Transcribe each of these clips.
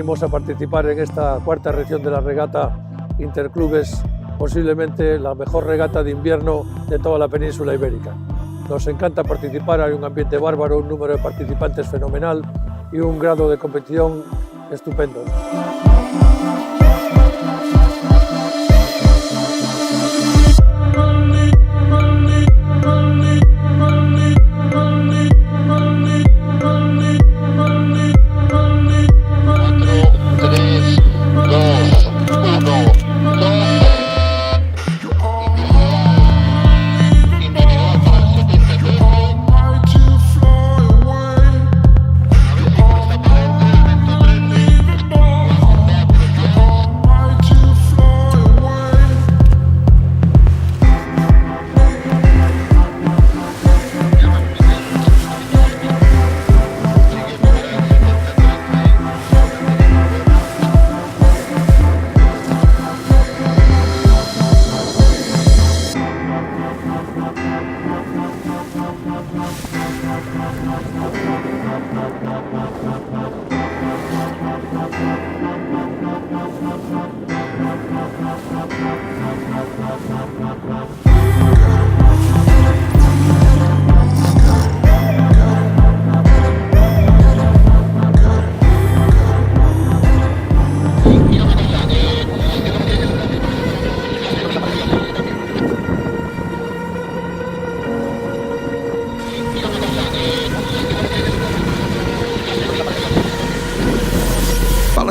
venimos a participar en esta cuarta edición de la regata Interclubes, posiblemente la mejor regata de invierno de toda la península ibérica. Nos encanta participar, hay un ambiente bárbaro, un número de participantes fenomenal y un grado de competición estupendo.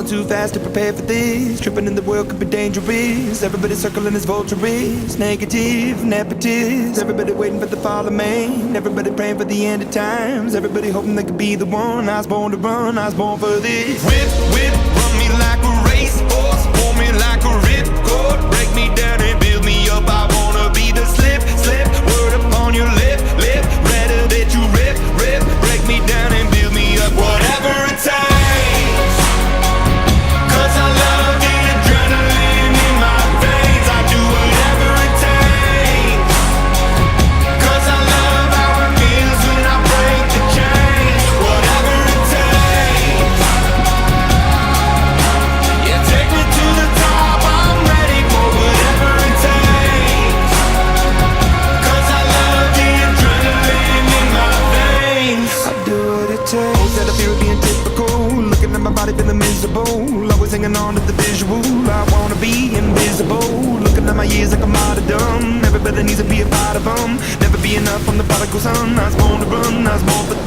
Too fast to prepare for this. Tripping in the world could be dangerous. Everybody circling as vultures, negative, nepotist. Everybody waiting for the fall of man. Everybody praying for the end of times. Everybody hoping they could be the one. I was born to run, I was born for this. Whip, whip, run me like a racehorse, pull me like a ripcord, break me down and build me up. I wanna be the slip, slip, word upon your lip, lip. Rather that you rip, rip, break me down and build me up. Whatever it takes. Feeling miserable, always hanging on to the visual. I wanna be invisible, looking at my years like a martyrdom. Everybody needs to be a part of them. Never be enough from the prodigal son. I was born to run, I was born for